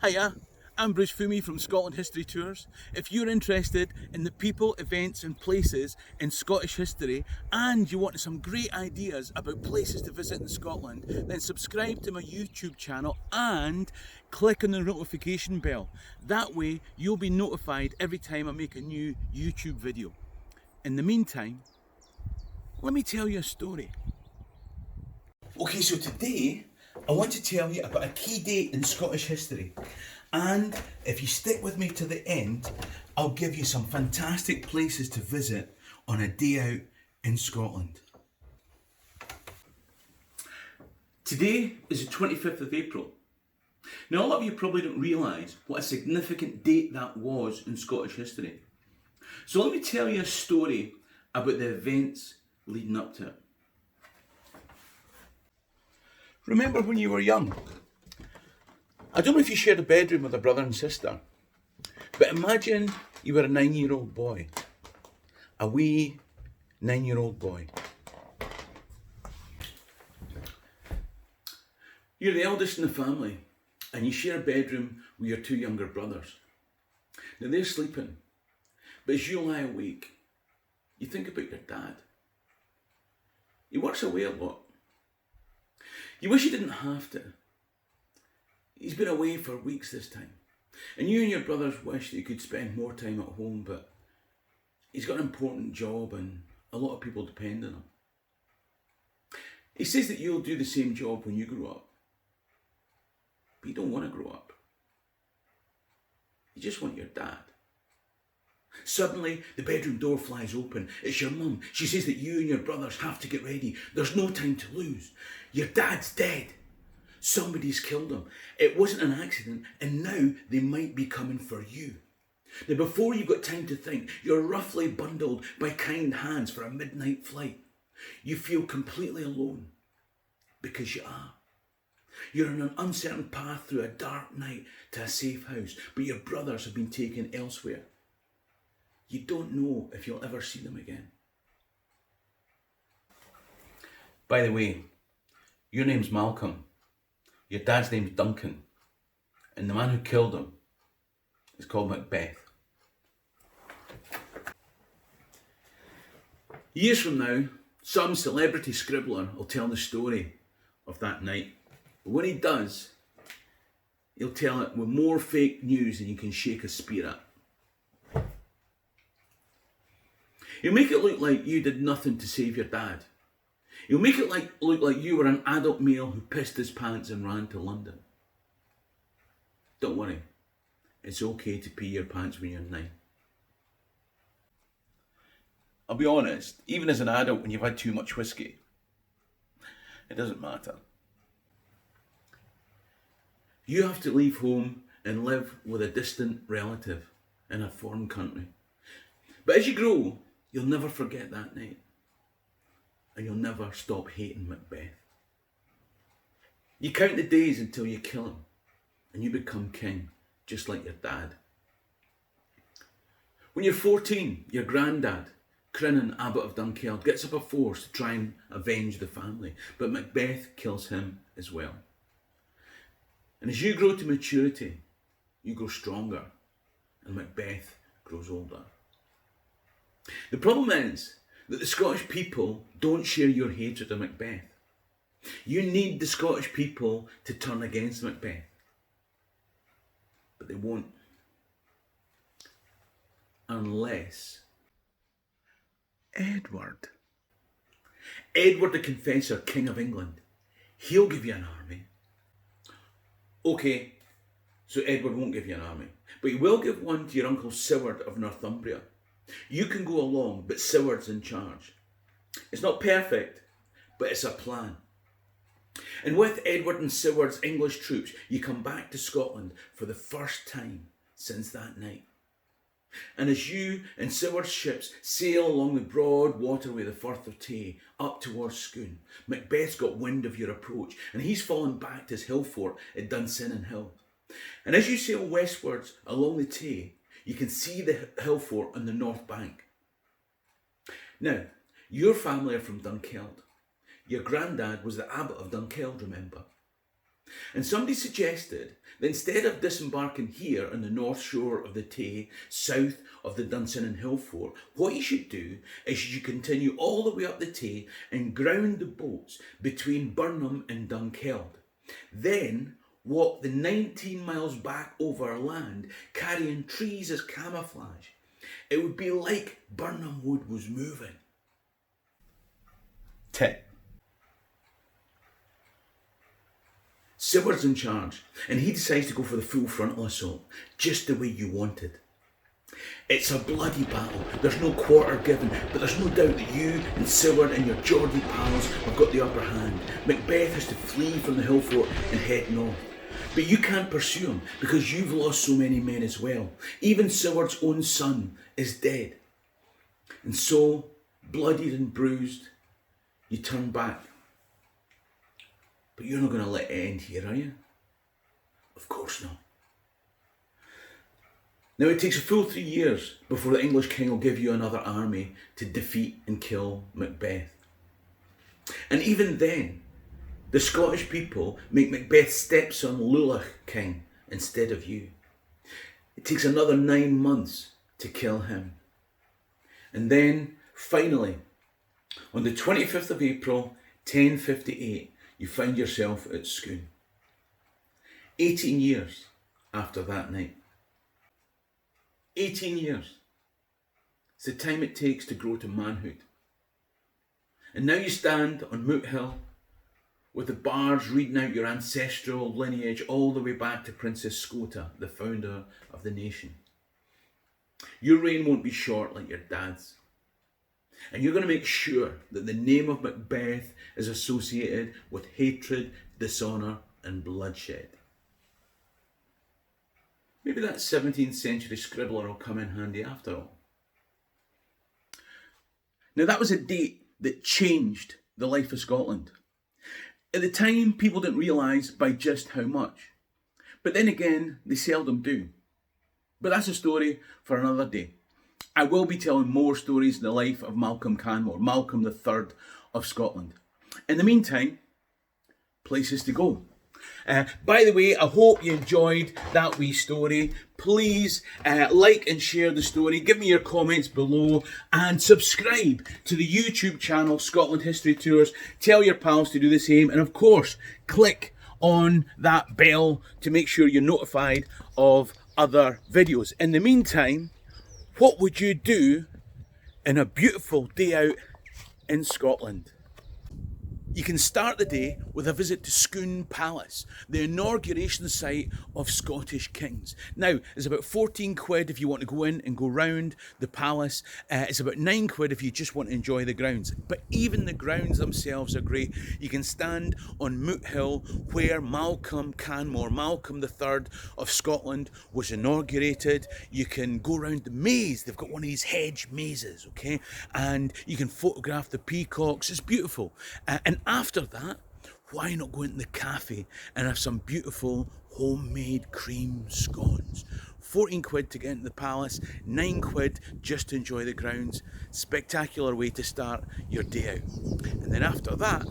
Hiya, I'm Bruce Fummey from Scotland History Tours. If you're interested in the people, events and places in Scottish history and you want some great ideas about places to visit in Scotland, then subscribe to my YouTube channel and click on the notification bell. That way you'll be notified every time I make a new YouTube video. In the meantime, let me tell you a story. Okay, so today I want to tell you about a key date in Scottish history, and if you stick with me to the end, I'll give you some fantastic places to visit on a day out in Scotland. Today is the 25th of April. Now, a lot of you probably don't realise what a significant date that was in Scottish history. So let me tell you a story about the events leading up to it. Remember when you were young? I don't know if you shared a bedroom with a brother and sister, but imagine you were a 9-year-old boy. A wee 9-year-old boy. You're the eldest in the family and you share a bedroom with your two younger brothers. Now they're sleeping, but as you lie awake, you think about your dad. He works away a lot. You wish you didn't have to. He's been away for weeks this time. And you and your brothers wish that you could spend more time at home, but he's got an important job and a lot of people depend on him. He says that you'll do the same job when you grow up. But you don't want to grow up. You just want your dad. Suddenly, the bedroom door flies open. It's your mum. She says that you and your brothers have to get ready. There's no time to lose. Your dad's dead. Somebody's killed him. It wasn't an accident, and now they might be coming for you. Now, before you've got time to think, you're roughly bundled by kind hands for a midnight flight. You feel completely alone, because you are. You're on an uncertain path through a dark night to a safe house, but your brothers have been taken elsewhere. You don't know if you'll ever see them again. By the way, your name's Malcolm. Your dad's name's Duncan. And the man who killed him is called Macbeth. Years from now, some celebrity scribbler will tell the story of that night. But when he does, he'll tell it with more fake news than you can shake a spear at. He'll make it look like you did nothing to save your dad. He'll make it look like you were an adult male who pissed his pants and ran to London. Don't worry, it's okay to pee your pants when you're 9. I'll be honest, even as an adult when you've had too much whiskey, it doesn't matter. You have to leave home and live with a distant relative in a foreign country. But as you grow, you'll never forget that night. And you'll never stop hating Macbeth. You count the days until you kill him. And you become king, just like your dad. When you're 14, your granddad, Crinan, Abbot of Dunkeld, gets up a force to try and avenge the family. But Macbeth kills him as well. And as you grow to maturity, you grow stronger. And Macbeth grows older. The problem is that the Scottish people don't share your hatred of Macbeth. You need the Scottish people to turn against Macbeth. But they won't. Unless Edward the Confessor, King of England, he'll give you an army. Okay, so Edward won't give you an army, but he will give one to your uncle Siward of Northumbria. You can go along, but Siward's in charge. It's not perfect, but it's a plan. And with Edward and Siward's English troops, you come back to Scotland for the first time since that night. And as you and Siward's ships sail along the broad waterway, the Firth of Tay, up towards Scone, Macbeth's got wind of your approach, and he's fallen back to his hill fort at Dunsinnan Hill. And as you sail westwards along the Tay, you can see the hill fort on the north bank. Now, your family are from Dunkeld. Your granddad was the Abbot of Dunkeld, remember? And somebody suggested that instead of disembarking here on the north shore of the Tay, south of the Dunsinane Hill Fort, what you should do is you continue all the way up the Tay and ground the boats between Burnham and Dunkeld. Then walk the 19 miles back over land, carrying trees as camouflage. It would be like Burnham Wood was moving. Tip. Seward's in charge, and he decides to go for the full frontal assault, just the way you wanted. It's a bloody battle, there's no quarter given, but there's no doubt that you and Seward and your Geordie pals have got the upper hand. Macbeth has to flee from the hill fort and head north. But you can't pursue him because you've lost so many men as well. Even Seward's own son is dead. And so, bloodied and bruised, you turn back. But you're not going to let it end here, are you? Of course not. Now it takes a full 3 years before the English king will give you another army to defeat and kill Macbeth. And even then, the Scottish people make Macbeth's stepson Lulach king instead of you. It takes another 9 months to kill him. And then, finally, on the 25th of April, 1058, you find yourself at Scone. 18 years after that night. 18 years. It's the time it takes to grow to manhood. And now you stand on Moot Hill with the bards reading out your ancestral lineage all the way back to Princess Scota, the founder of the nation. Your reign won't be short like your dad's. And you're going to make sure that the name of Macbeth is associated with hatred, dishonour and bloodshed. Maybe that 17th century scribbler will come in handy after all. Now that was a date that changed the life of Scotland. At the time, people didn't realise by just how much. But then again, they seldom do. But that's a story for another day. I will be telling more stories in the life of Malcom Canmore, Malcolm III of Scotland. In the meantime, places to go. By the way, I hope you enjoyed that wee story. Please like and share the story. Give me your comments below and subscribe to the YouTube channel Scotland History Tours. Tell your pals to do the same. And of course, click on that bell to make sure you're notified of other videos. In the meantime, what would you do in a beautiful day out in Scotland? You can start the day with a visit to Scone Palace, the inauguration site of Scottish kings. Now, it's about 14 quid if you want to go in and go round the palace. It's about 9 quid if you just want to enjoy the grounds. But even the grounds themselves are great. You can stand on Moot Hill where Malcom Canmore, Malcolm III of Scotland, was inaugurated. You can go round the maze. They've got one of these hedge mazes, okay? And you can photograph the peacocks. It's beautiful. And after that, why not go into the cafe and have some beautiful homemade cream scones? 14 quid to get into the palace, 9 quid just to enjoy the grounds. Spectacular way to start your day out. And then after that,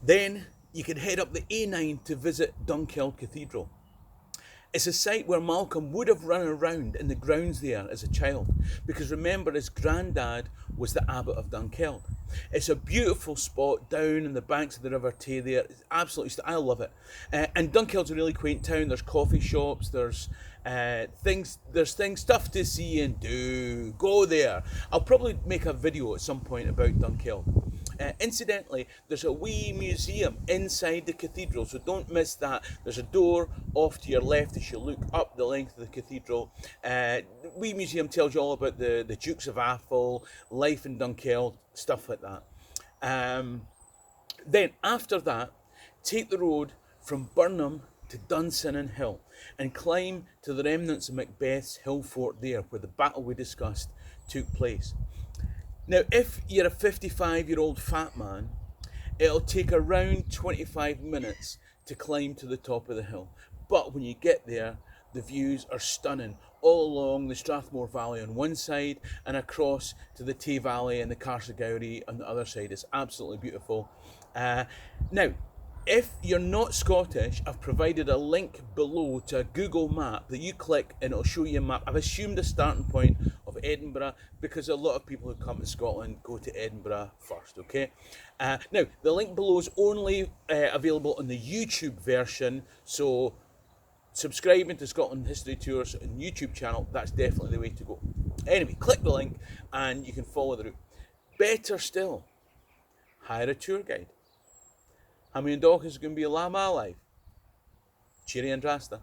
then you can head up the A9 to visit Dunkeld Cathedral. It's a site where Malcolm would have run around in the grounds there as a child, because remember, his granddad was the abbot of Dunkeld. It's a beautiful spot down in the banks of the River Tay there. It's absolutely, I love it. And Dunkeld's a really quaint town. There's coffee shops, there's stuff to see and do. Go there. I'll probably make a video at some point about Dunkeld. Incidentally, there's a wee museum inside the cathedral, so don't miss that. There's a door off to your left as you look up the length of the cathedral. The wee museum tells you all about the Dukes of Atholl, life in Dunkeld, stuff like that. Then after that, take the road from Burnham to Dunsinane Hill and climb to the remnants of Macbeth's hill fort there, where the battle we discussed took place. Now, if you're a 55-year-old fat man, it'll take around 25 minutes to climb to the top of the hill. But when you get there, the views are stunning all along the Strathmore Valley on one side and across to the Tay Valley and the Carsagowrie on the other side. It's absolutely beautiful. Now, if you're not Scottish, I've provided a link below to a Google map that you click and it'll show you a map. I've assumed a starting point of Edinburgh because a lot of people who come to Scotland go to Edinburgh first, okay? Now, the link below is only available on the YouTube version, so subscribing to Scotland History Tours on YouTube channel, that's definitely the way to go. Anyway, click the link and you can follow the route. Better still, hire a tour guide. How many dogs is going to be a llama alive? Cheery and Drasta.